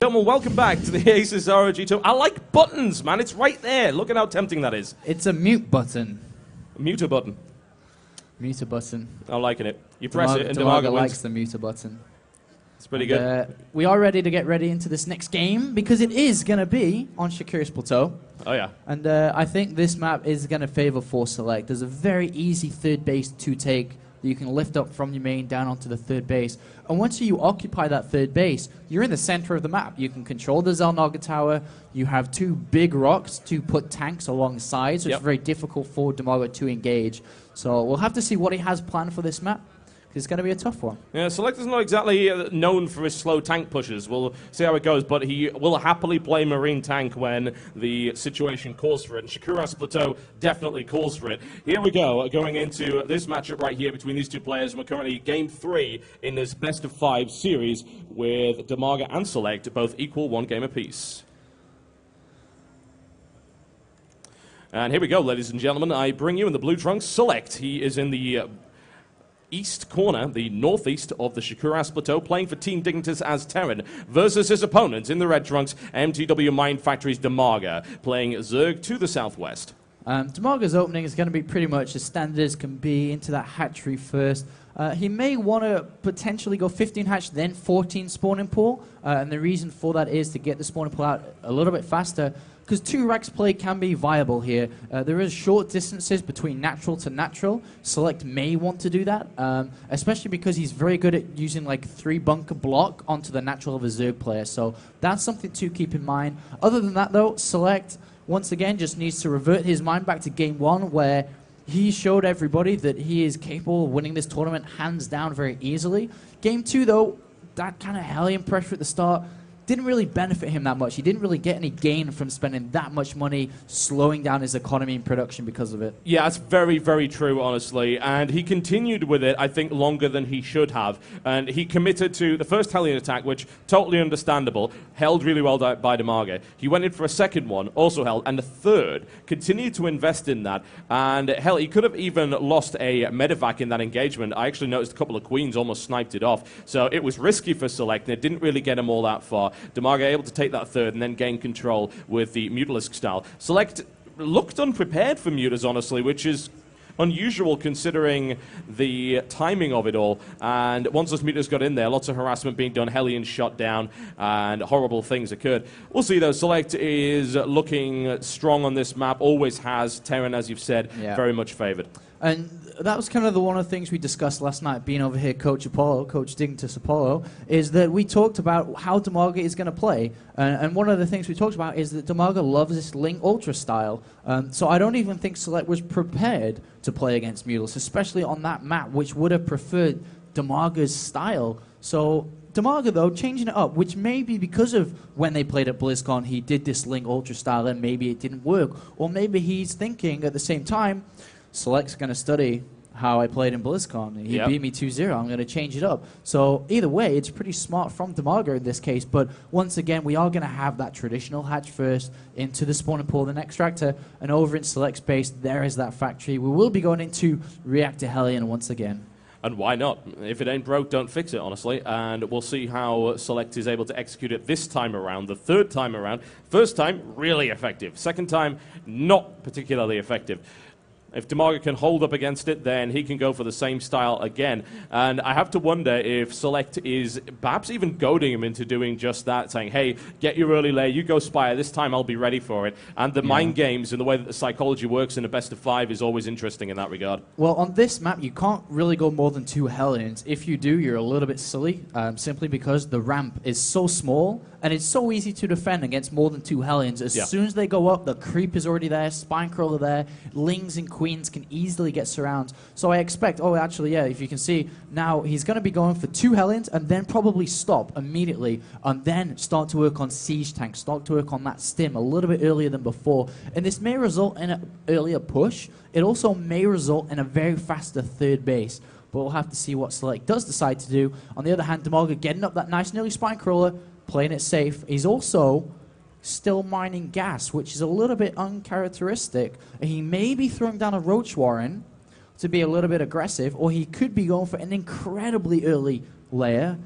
gentlemen, welcome back to the ASUS ROG tour. I like buttons, man. It's right there. Look at how tempting that is. It's a mute button. Mute button. Mute button. I'm liking it. You press it and DiMAGA likes the mute button. It's pretty good. We are ready to get ready into this next game because it is going to be on Shakira's Plateau. Oh, yeah. And I think this map is going to favor for Select. There's a very easy third base to take that you can lift up from your main down onto the third base. And once you occupy that third base, you're in the center of the map. You can control the Zelnaga Tower. You have two big rocks to put tanks alongside, so it's very difficult for DiMAGA to engage. So we'll have to see what he has planned for this map. It's going to be a tough one. Yeah, Select is not exactly known for his slow tank pushes. We'll see how it goes, but he will happily play Marine tank when the situation calls for it. And Shakira's Plateau definitely calls for it. Here we go, going into this matchup right here between these two players. We're currently Game 3 in this best-of-5 series with DiMAGA and Select, both equal 1 game apiece. And here we go, ladies and gentlemen. I bring you in the blue trunks Select. He is in the east corner, the northeast of the Shakira's Plateau, playing for Team Dignitas as Terran, versus his opponent in the red trunks, mTwDIMAGA Mind Factory's DIMAGA, playing Zerg to the southwest. DiMAGA's opening is going to be pretty much as standard as can be, into that hatchery first. He may want to potentially go 15 hatch, then 14 spawning pool, and the reason for that is to get the spawning pool out a little bit faster, because 2 racks play can be viable here. There is short distances between natural to natural. Select may want to do that, especially because he's very good at using like 3 bunker block onto the natural of a Zerg player. So that's something to keep in mind. Other than that though, Select, once again, just needs to revert his mind back to Game 1 where he showed everybody that he is capable of winning this tournament hands down very easily. Game 2 though, that kind of Hellion pressure at the start didn't really benefit him that much. He didn't really get any gain from spending that much money slowing down his economy and production because of it. Yeah, that's very, very true, honestly. And he continued with it, I think, longer than he should have. And he committed to the first Hellion attack, which, totally understandable, held really well by DiMAGA. He went in for a second one, also held, and a third, continued to invest in that. And hell, he could have even lost a medevac in that engagement. I actually noticed a couple of queens almost sniped it off. So it was risky for Select, and it didn't really get him all that far. DiMAGA able to take that third and then gain control with the Mutalisk style. Select looked unprepared for Mutas, honestly, which is unusual considering the timing of it all. And once those Mutas got in there, lots of harassment being done, Hellion shot down, and horrible things occurred. We'll see, though. Select is looking strong on this map, always has. Terran, as you've said, very much favored. And that was kind of one of the things we discussed last night, being over here, Coach Dignitas Apollo, is that we talked about how DiMAGA is going to play. And one of the things we talked about is that DiMAGA loves this Ling Ultra style. So I don't even think Select was prepared to play against Mutalisk, especially on that map, which would have preferred DiMAGA's style. So DiMAGA, though, changing it up, which may be because of when they played at BlizzCon, he did this Ling Ultra style and maybe it didn't work. Or maybe he's thinking at the same time, Select's going to study how I played in BlizzCon. He beat me 2-0. I'm going to change it up. So either way, it's pretty smart from DiMAGA in this case. But once again, we are going to have that traditional hatch first into the spawning pool, the extractor, and over in Select's base, there is that factory. We will be going into Reactor Hellion once again. And why not? If it ain't broke, don't fix it, honestly. And we'll see how Select is able to execute it this time around, the third time around. First time, really effective. Second time, not particularly effective. If DiMAGA can hold up against it, then he can go for the same style again. And I have to wonder if Select is perhaps even goading him into doing just that, saying, hey, get your early layer, you go Spire, this time I'll be ready for it. And the mind games and the way that the psychology works in a best-of-5 is always interesting in that regard. Well, on this map, you can't really go more than 2 Hellions. If you do, you're a little bit silly, simply because the ramp is so small, and it's so easy to defend against more than 2 Hellions. As soon as they go up, the creep is already there, Spinecrawler there, Lings and Queens can easily get surrounds. So I expect, if you can see, now he's going to be going for 2 Hellions and then probably stop immediately and then start to work on Siege Tank, start to work on that Stim a little bit earlier than before. And this may result in an earlier push. It also may result in a very faster third base. But we'll have to see what Select does decide to do. On the other hand, DiMAGA getting up that nice nearly Spinecrawler, playing it safe. He's also still mining gas, which is a little bit uncharacteristic. He may be throwing down a Roach Warren to be a little bit aggressive, or he could be going for an incredibly early layer.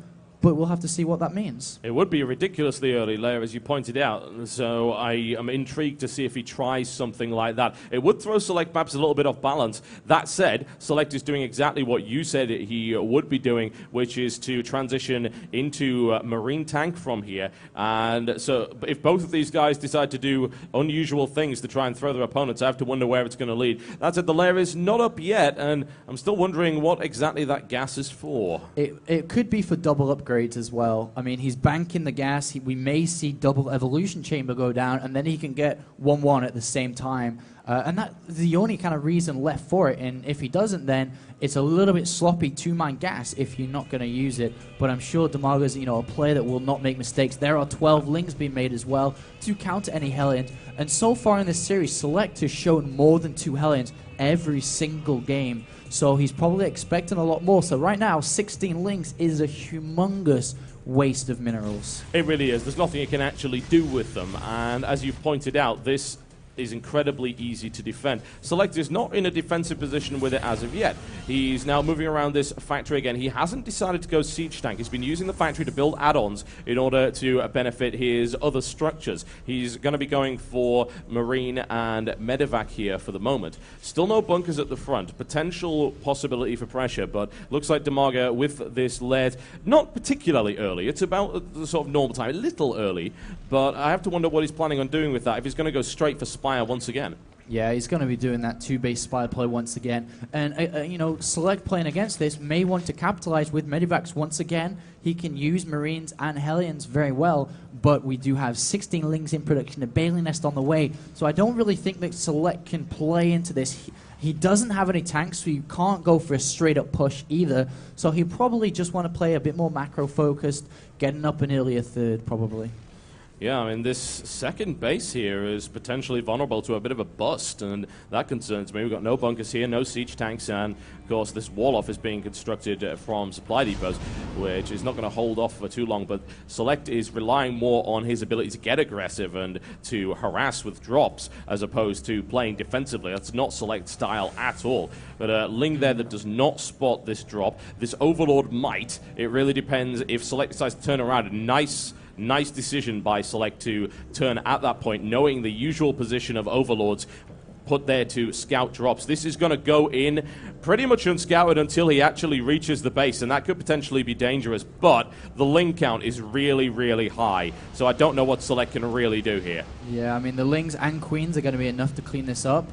but we'll have to see what that means. It would be a ridiculously early layer, as you pointed out, so I am intrigued to see if he tries something like that. It would throw Select perhaps a little bit off balance. That said, Select is doing exactly what you said he would be doing, which is to transition into Marine Tank from here. And so if both of these guys decide to do unusual things to try and throw their opponents, I have to wonder where it's going to lead. That said, the layer is not up yet, and I'm still wondering what exactly that gas is for. It could be for double upgrades as well. I mean, he's banking the gas. We may see double evolution chamber go down, and then he can get 1-1 at the same time. And that's the only kind of reason left for it. And if he doesn't, then it's a little bit sloppy two-man gas if you're not going to use it. But I'm sure DIMAGA's, a player that will not make mistakes. There are 12 lings being made as well to counter any Hellions. And so far in this series, Select has shown more than 2 Hellions every single game. So he's probably expecting a lot more. So right now, 16 lings is a humongous waste of minerals. It really is. There's nothing you can actually do with them. And as you pointed out, this is incredibly easy to defend. Select is not in a defensive position with it as of yet. He's now moving around this factory again. He hasn't decided to go siege tank. He's been using the factory to build add-ons in order to benefit his other structures. He's going to be going for Marine and Medevac here for the moment. Still no bunkers at the front. Potential possibility for pressure, but looks like DIMAGA with this led not particularly early. It's about the sort of normal time, a little early, but I have to wonder what he's planning on doing with that. If he's going to go straight for Spire once again. Yeah, he's going to be doing that 2-base Spire play once again. And, Select playing against this may want to capitalize with Medivacs once again. He can use Marines and Hellions very well, but we do have 16 lings in production, a Bailey Nest on the way. So I don't really think that Select can play into this. He doesn't have any tanks, so you can't go for a straight-up push either. So he'll probably just want to play a bit more macro-focused, getting up an earlier third, probably. Yeah, I mean, this second base here is potentially vulnerable to a bit of a bust, and that concerns me. We've got no bunkers here, no siege tanks, and, of course, this wall-off is being constructed from supply depots, which is not going to hold off for too long, but Select is relying more on his ability to get aggressive and to harass with drops as opposed to playing defensively. That's not Select style at all. But a Ling there that does not spot this drop. This Overlord might. It really depends if Select decides to turn around. Nice decision by Select to turn at that point, knowing the usual position of Overlords put there to scout drops. This is going to go in pretty much unscouted until he actually reaches the base, and that could potentially be dangerous, but the Ling count is really, really high, so I don't know what Select can really do here. Yeah, I mean, the Lings and Queens are going to be enough to clean this up.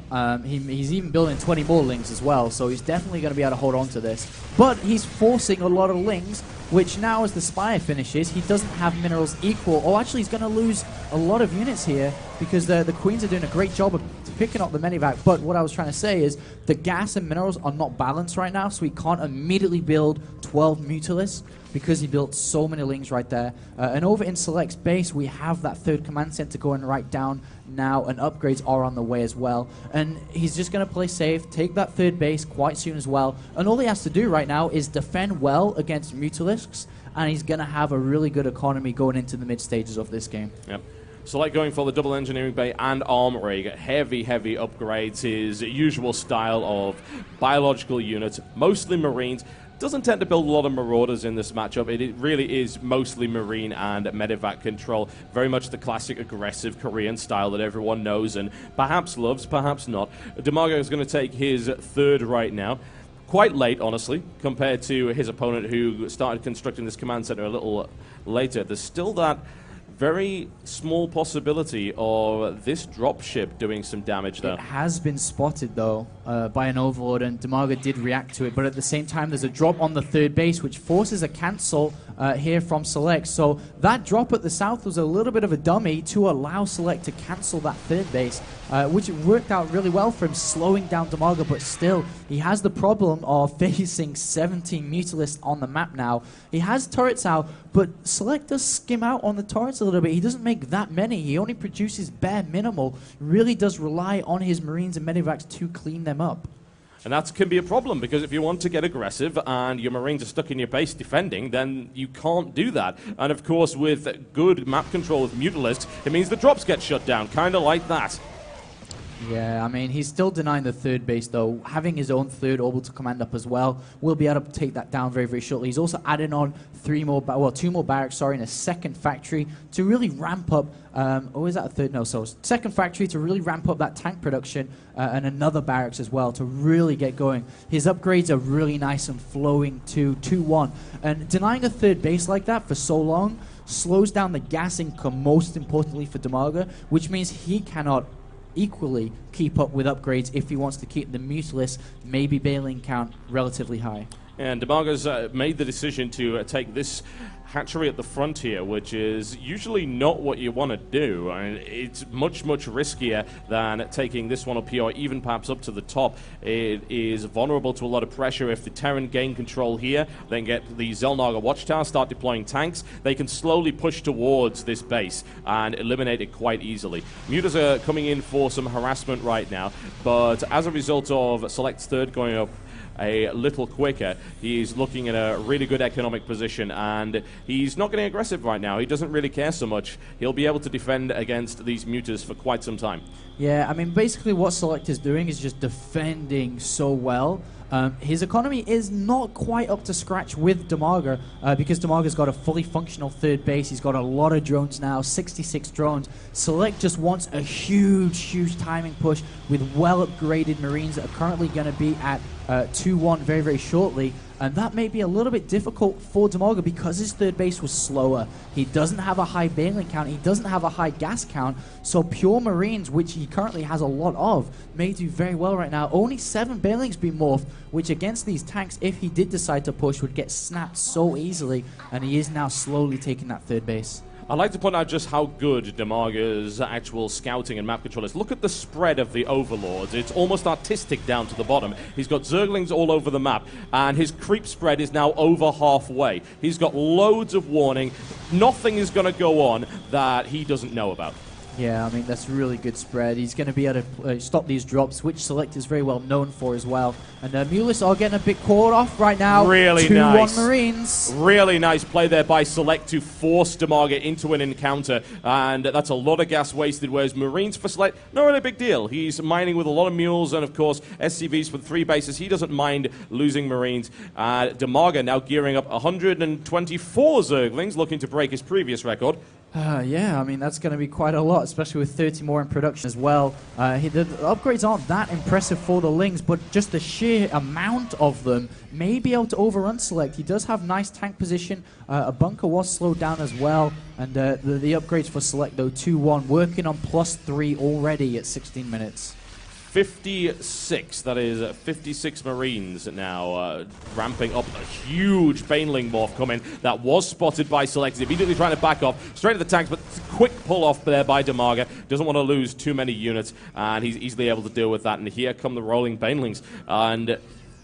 He's even building 20 more Lings as well, so he's definitely going to be able to hold on to this. But he's forcing a lot of Lings, which now as the Spire finishes, he doesn't have minerals equal. Oh, actually, he's going to lose a lot of units here because the Queens are doing a great job of picking up the Medivac. But what I was trying to say is the gas and minerals are not balanced right now, so he can't immediately build 12 Mutalisks because he built so many Lings right there. And over in Select's base, we have that third command center going right down now, and upgrades are on the way as well. And he's just going to play safe, take that third base quite soon as well. And all he has to do right now is defend well against Mutalisks, and he's going to have a really good economy going into the mid stages of this game. Yep. Select going for the double engineering bay and armory, heavy upgrades, his usual style of biological units, mostly Marines. Doesn't tend to build a lot of Marauders in this matchup. It really is mostly Marine and Medevac control. Very much the classic aggressive Korean style that everyone knows and perhaps loves, perhaps not. DIMAGA is going to take his third right now. Quite late, honestly, compared to his opponent who started constructing this command center a little later. There's still that very small possibility of this dropship doing some damage there. It has been spotted, though, by an Overlord, and DIMAGA did react to it, but at the same time, there's a drop on the third base, which forces a cancel here from Select. So that drop at the south was a little bit of a dummy to allow Select to cancel that third base, which worked out really well for him, slowing down DIMAGA, but still, he has the problem of facing 17 Mutalisks on the map now. He has turrets out, but Select does skim out on the turrets a little bit. He doesn't make that many. He only produces bare minimal. Really does rely on his Marines and Medivacs to clean them up. And that can be a problem, because if you want to get aggressive and your Marines are stuck in your base defending, then you can't do that. And of course, with good map control with Mutalisks, it means the drops get shut down, kind of like that. Yeah, I mean, he's still denying the third base, though. Having his own third orbital command up as well will be able to take that down very, very shortly. He's also adding on two more barracks, and a second factory to really ramp up. Is that a third? No, so second factory to really ramp up that tank production, and another barracks as well to really get going. His upgrades are really nice and flowing to 2-1. And denying a third base like that for so long slows down the gas income, most importantly for DIMAGA, which means he cannot equally keep up with upgrades if he wants to keep the Mutilus, maybe bailing count, relatively high. And DIMAGA's made the decision to take this hatchery at the front here, which is usually not what you want to do. I mean, it's much, much riskier than taking this one up here, or even perhaps up to the top. It is vulnerable to a lot of pressure. If the Terran gain control here, then get the Xel'Naga Watchtower, start deploying tanks, they can slowly push towards this base and eliminate it quite easily. Mutas are coming in for some harassment right now, but as a result of SeleCT's third going up a little quicker, he's looking at a really good economic position, and he's not getting aggressive right now. He doesn't really care so much. He'll be able to defend against these mutas for quite some time. Yeah, I mean, basically what SeleCT is doing is just defending so well. His economy is not quite up to scratch with DIMAGA, because DIMAGA's got a fully functional third base. He's got a lot of drones now, 66 drones. SeleCT just wants a huge, huge timing push with well-upgraded Marines that are currently going to be at 2-1 very, very shortly. And that may be a little bit difficult for DIMAGA because his third base was slower. He doesn't have a high bailing count. He doesn't have a high gas count. So pure Marines, which he currently has a lot of, may do very well right now. Only 7 bailings be morphed, which against these tanks, if he did decide to push, would get snapped so easily. And he is now slowly taking that third base. I'd like to point out just how good DIMAGA's actual scouting and map control is. Look at the spread of the overlords. It's almost artistic down to the bottom. He's got Zerglings all over the map, and his creep spread is now over halfway. He's got loads of warning. Nothing is going to go on that he doesn't know about. Yeah, I mean, that's really good spread. He's going to be able to stop these drops, which SeleCT is very well known for as well. And Mulis are getting a bit caught off right now. Really 2-1 nice. Marines. Really nice play there by SeleCT to force DIMAGA into an encounter. And that's a lot of gas wasted, whereas Marines for SeleCT, not really a big deal. He's mining with a lot of mules and, of course, SCVs for the 3 bases. He doesn't mind losing Marines. DIMAGA now gearing up 124 Zerglings, looking to break his previous record. Yeah, I mean, that's going to be quite a lot, especially with 30 more in production as well. The upgrades aren't that impressive for the Lings, but just the sheer amount of them may be able to overrun SeleCT. He does have nice tank position. A bunker was slowed down as well. And the upgrades for SeleCT, though, 2-1, working on +3 already at 16 minutes. 56, that is 56 Marines now ramping up. A huge Baneling morph coming that was spotted by SeleCT. Immediately trying to back off straight to the tanks, but quick pull off there by DIMAGA. Doesn't want to lose too many units, and he's easily able to deal with that. And here come the rolling Banelings. And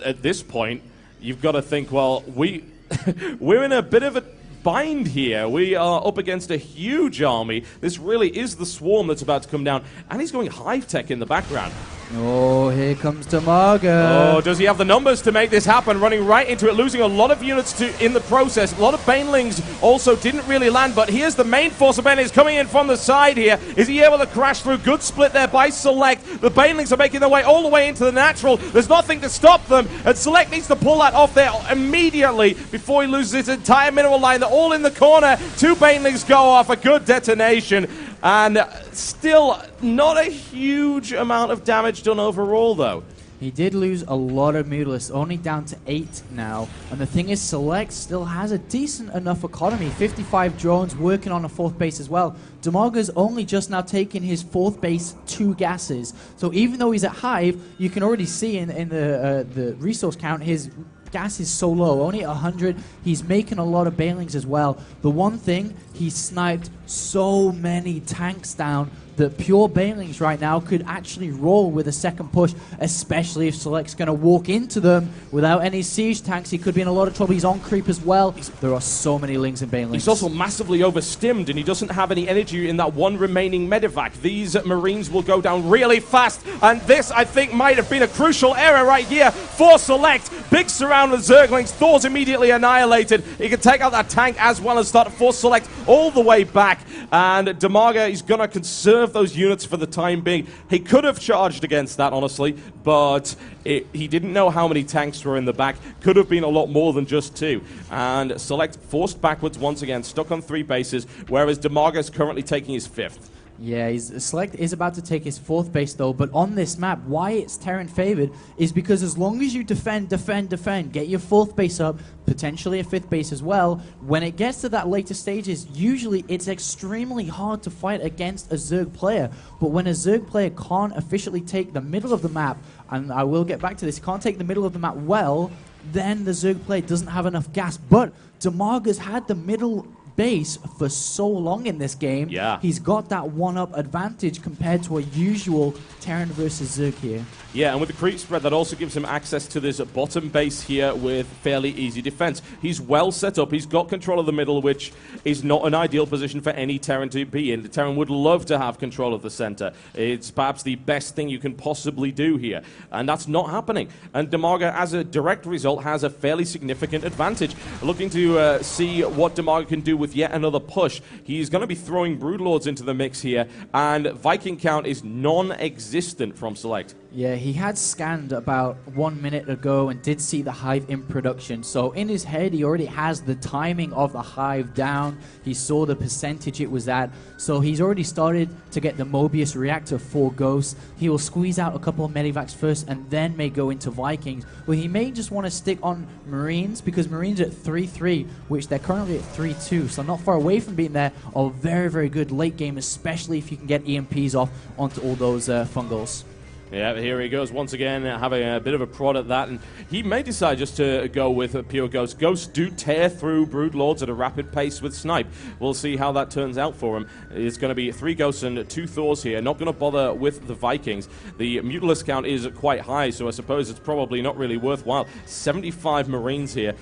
at this point, you've got to think, well, we're in a bit of a bind here. We are up against a huge army. This really is the swarm that's about to come down, and he's going hive tech in the background. Oh, here comes DIMAGA. Oh, does he have the numbers to make this happen? Running right into it, losing a lot of units in the process. A lot of Banelings also didn't really land, but here's the main force of Banelings coming in from the side here. Is he able to crash through? Good split there by SeleCT. The Banelings are making their way all the way into the natural. There's nothing to stop them, and SeleCT needs to pull that off there immediately before he loses his entire mineral line. They're all in the corner. 2 Banelings go off, a good detonation. And still not a huge amount of damage done overall, though. He did lose a lot of Mutalists, only down to 8 now. And the thing is, SeleCT still has a decent enough economy. 55 drones working on a 4th base as well. DIMAGA's only just now taken his 4th base 2 gases. So even though he's at Hive, you can already see in the resource count, his gas is so low, only 100. He's making a lot of Banelings as well. The one thing, he sniped so many tanks down that pure Banelings right now could actually roll with a second push, especially if SeleCT's going to walk into them without any siege tanks. He could be in a lot of trouble. He's on creep as well. There are so many Lings and Banelings. He's also massively overstimmed, and he doesn't have any energy in that one remaining medevac. These Marines will go down really fast, and this, I think, might have been a crucial error right here for SeleCT. Big surround with Zerglings. Thor's immediately annihilated. He can take out that tank as well as start to force SeleCT all the way back, and DIMAGA is going to conserve conserve those units for the time being. He could have charged against that, honestly, but he didn't know how many tanks were in the back. Could have been a lot more than just 2. And SeleCT forced backwards once again, stuck on 3 bases, whereas DIMAGA is currently taking his 5th. Yeah, SeleCT is about to take his 4th base though, but on this map, why it's Terran favored is because as long as you defend, get your 4th base up, potentially a 5th base as well, when it gets to that later stages, usually it's extremely hard to fight against a Zerg player. But when a Zerg player can't officially take the middle of the map, and I will get back to this, can't take the middle of the map well, then the Zerg player doesn't have enough gas. But DIMAGA's had the middle base for so long in this game. Yeah. He's got that one-up advantage compared to a usual Terran versus Zerg here. Yeah, and with the creep spread, that also gives him access to this bottom base here with fairly easy defense. He's well set up. He's got control of the middle, which is not an ideal position for any Terran to be in. The Terran would love to have control of the center. It's perhaps the best thing you can possibly do here, and that's not happening. And DIMAGA, as a direct result, has a fairly significant advantage. Looking to see what DIMAGA can do with yet another push. He's going to be throwing Broodlords into the mix here, and Viking count is non-existent from SeleCT. Yeah, he had scanned about 1 minute ago and did see the hive in production. So in his head, he already has the timing of the hive down. He saw the percentage it was at. So he's already started to get the Mobius reactor for Ghosts. He will squeeze out a couple of Medivacs first and then may go into Vikings. But he may just want to stick on Marines because Marines are at 3-3, which they're currently at 3-2. So not far away from being there, are very, very good late game, especially if you can get EMPs off onto all those fungals. Yeah, here he goes once again, having a bit of a prod at that, and he may decide just to go with a pure Ghost. Ghosts do tear through Broodlords at a rapid pace with Snipe. We'll see how that turns out for him. It's going to be 3 Ghosts and 2 Thors here, not going to bother with the Vikings. The Mutalisk count is quite high, so I suppose it's probably not really worthwhile. 75 Marines here.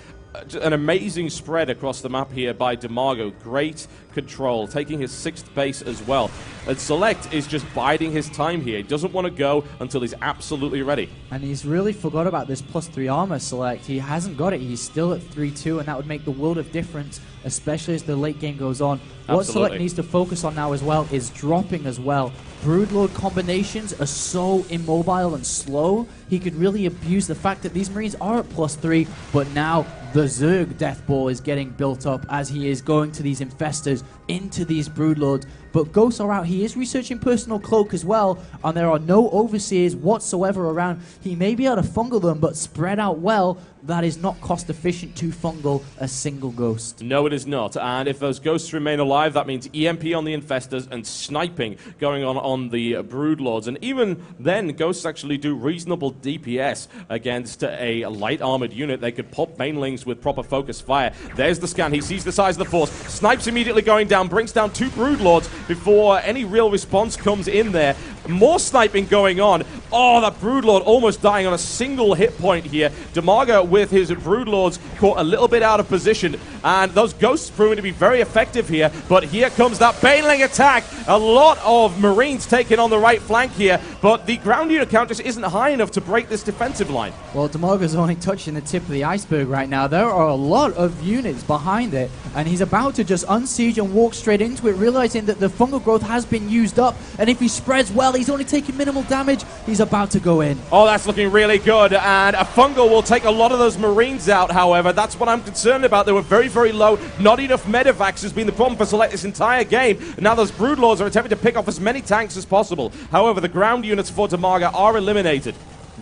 An amazing spread across the map here by DIMAGA. Great control, taking his 6th base as well. And SeleCT is just biding his time here. He doesn't want to go until he's absolutely ready. And he's really forgot about this +3 armor SeleCT. He hasn't got it. He's still at 3-2, and that would make the world of difference, especially as the late game goes on. What SeleCT needs to focus on now as well is dropping as well. Broodlord combinations are so immobile and slow. He could really abuse the fact that these Marines are at +3, but now the Zerg death ball is getting built up as he is going to these infestors, into these Broodlords. But Ghosts are out. He is researching Personal Cloak as well, and there are no Overseers whatsoever around. He may be able to fungal them, but spread out well, that is not cost efficient to fungal a single Ghost. No, it is not. And if those Ghosts remain alive, that means EMP on the infestors and sniping going on the Broodlords. And even then, Ghosts actually do reasonable DPS against a light armored unit. They could pop mainlings with proper focus fire. There's the scan. He sees the size of the force. Snipes immediately going down, brings down 2 Broodlords before any real response comes in there. More sniping going on. Oh, that Broodlord almost dying on a single hit point here. DIMAGA with his Broodlords caught a little bit out of position, and those Ghosts proving to be very effective here. But here comes that Baneling attack. A lot of Marines taking on the right flank here, but the ground unit count just isn't high enough to break this defensive line. Well, DIMAGA's only touching the tip of the iceberg right now. There are a lot of units behind it, and he's about to just unsiege and walk straight into it, realizing that the fungal growth has been used up, and if he spreads well, he's only taking minimal damage. He's about to go in. Oh, that's looking really good, and a fungal will take a lot of those Marines out, however. That's what I'm concerned about. They were very, very low. Not enough Medivacs has been the problem for SeleCT this entire game. Now those Broodlords are attempting to pick off as many tanks as possible. However, the ground units for DIMAGA are eliminated.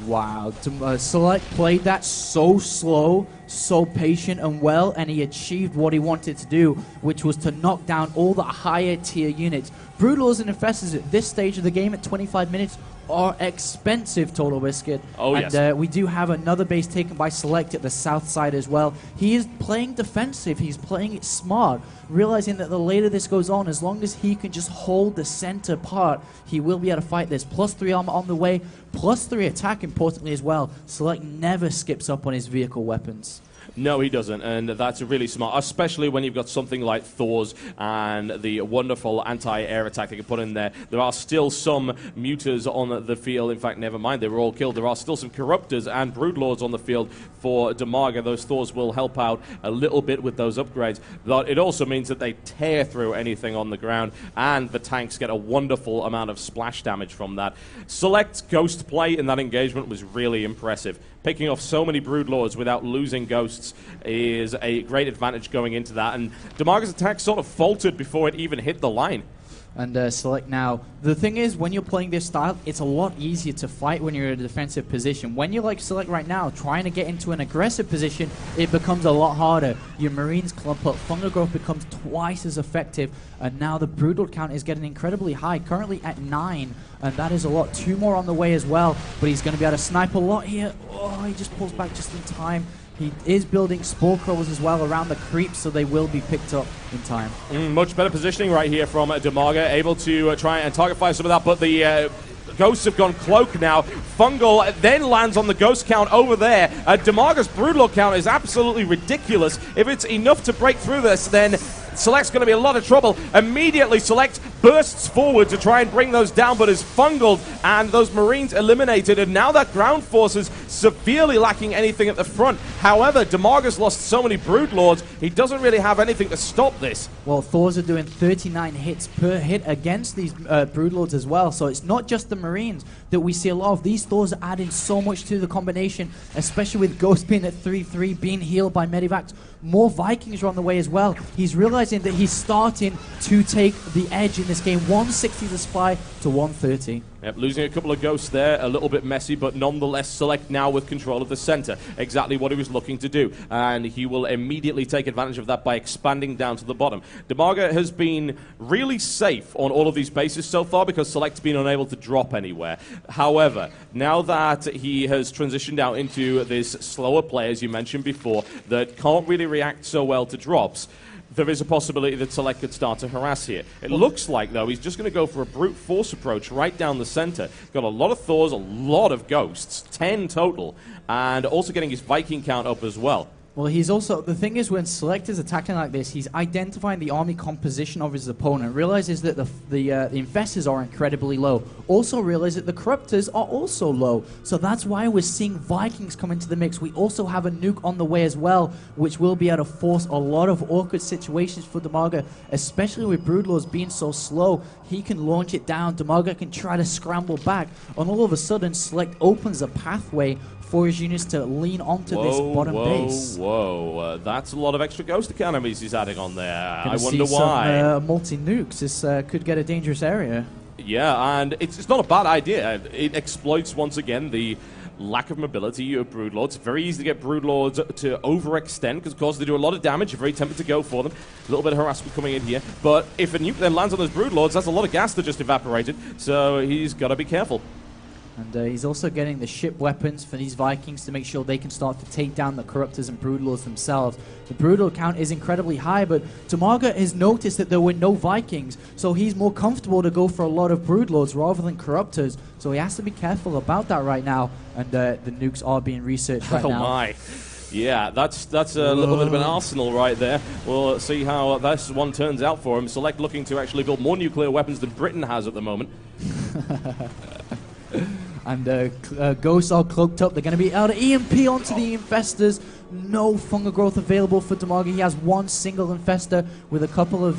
Wow, SeleCT played that so slow, so patient and well, and he achieved what he wanted to do, which was to knock down all the higher tier units. Broodlords and Infestors at this stage of the game at 25 minutes are expensive, TotalBiscuit. Oh, and, yes. We do have another base taken by SeleCT at the south side as well. He is playing defensive. He's playing it smart, realizing that the later this goes on, as long as he can just hold the center part, he will be able to fight this. +3 armor on the way, +3 attack, importantly as well. SeleCT never skips up on his vehicle weapons. No, he doesn't, and that's really smart, especially when you've got something like Thor's and the wonderful anti-air attack they can put in there. There are still some Muters on the field. In fact, never mind, they were all killed. There are still some Corruptors and Broodlords on the field for DIMAGA. Those Thors will help out a little bit with those upgrades, but it also means that they tear through anything on the ground, and the tanks get a wonderful amount of splash damage from that. Select's Ghost play in that engagement was really impressive. Picking off so many Broodlords without losing Ghosts is a great advantage going into that, and DIMAGA's attack sort of faltered before it even hit the line. And Select now. The thing is, when you're playing this style, it's a lot easier to fight when you're in a defensive position. When you're like Select right now, trying to get into an aggressive position, it becomes a lot harder. Your Marines clump up, fungal growth becomes twice as effective, and now the Broodlord count is getting incredibly high, currently at 9, and that is a lot. 2 more on the way as well, but he's going to be able to snipe a lot here. Oh, he just pulls back just in time. He is building Spore Crawlers as well around the creeps, so they will be picked up in time. Much better positioning right here from DIMAGA, able to try and target fire some of that, but the Ghosts have gone Cloak now. Fungal then lands on the Ghost count over there. DIMAGA's Broodlord count is absolutely ridiculous. If it's enough to break through this, then Select's going to be a lot of trouble. Immediately, Select bursts forward to try and bring those down, but is fungaled, and those Marines eliminated, and now that ground force is severely lacking anything at the front. However, DIMAGA's lost so many Broodlords, he doesn't really have anything to stop this. Well, Thors are doing 39 hits per hit against these Broodlords as well, so it's not just the Marines that we see a lot of. These Thors are adding so much to the combination, especially with Ghost being at 3-3, being healed by Medivacs. More Vikings are on the way as well. He's realizing that he's starting to take the edge in this game. 160 the supply to 130. Yep, losing a couple of Ghosts there, a little bit messy, but nonetheless Select now with control of the center. Exactly what he was looking to do, and he will immediately take advantage of that by expanding down to the bottom. DIMAGA has been really safe on all of these bases so far because Select's been unable to drop anywhere. However, now that he has transitioned out into this slower play, as you mentioned before, that can't really react so well to drops, there is a possibility that Select could start to harass here. It looks like, though, he's just going to go for a brute force approach right down the center. Got a lot of Thors, a lot of Ghosts, 10 total, and also getting his Viking count up as well. Well, he's also, the thing is, when Select is attacking like this, he's identifying the army composition of his opponent, realizes that the Infestors are incredibly low, also realizes that the Corruptors are also low, so that's why we're seeing Vikings come into the mix. We also have a nuke on the way as well, which will be able to force a lot of awkward situations for DIMAGA, especially with Broodlords being so slow. He can launch it down, DIMAGA can try to scramble back, and all of a sudden, Select opens a pathway for his units to lean onto this bottom base. Whoa, that's a lot of extra Ghost economies he's adding on there. I wonder why. Some multi-nukes. This could get a dangerous area. Yeah, and it's not a bad idea. It exploits, once again, the lack of mobility of Broodlords. Very easy to get Broodlords to overextend, because of course they do a lot of damage. You're very tempted to go for them. A little bit of harassment coming in here. But if a nuke then lands on those Broodlords, that's a lot of gas that just evaporated. So he's got to be careful. And he's also getting the ship weapons for these Vikings to make sure they can start to take down the Corruptors and Broodlords themselves. The Broodlord count is incredibly high, but DIMAGA has noticed that there were no Vikings, so he's more comfortable to go for a lot of Broodlords rather than Corruptors, so he has to be careful about that right now, and the nukes are being researched right now. Oh my. Yeah, that's a little bit of an arsenal right there. We'll see how this one turns out for him. Select looking to actually build more nuclear weapons than Britain has at the moment. And Ghosts are cloaked up. They're going to be able to EMP onto the Infestors. No fungal growth available for DIMAGA. He has one single Infestor with a couple of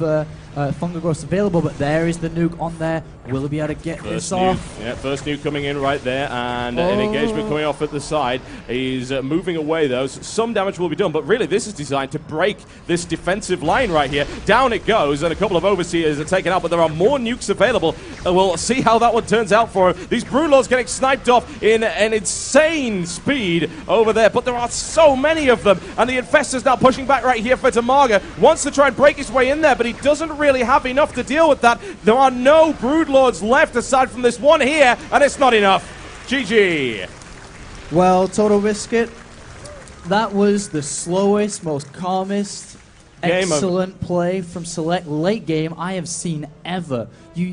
fungal growths available, but there is the nuke on there. Will he be able to get this off? Yeah, first nuke coming in right there, and an engagement coming off at the side. He's moving away, though. So some damage will be done, but really this is designed to break this defensive line right here. Down it goes, and a couple of Overseers are taken out, but there are more nukes available. We'll see how that one turns out for him. These Broodlords getting sniped off in an insane speed over there, but there are so many of them, and the Infestor's now pushing back right here for DIMAGA. Wants to try and break his way in there, but he doesn't really have enough to deal with that. There are no Broodlords left aside from this one here, and it's not enough. GG. Well, TotalBiscuit, that was the slowest, most calmest, excellent play from Select late game I have seen ever.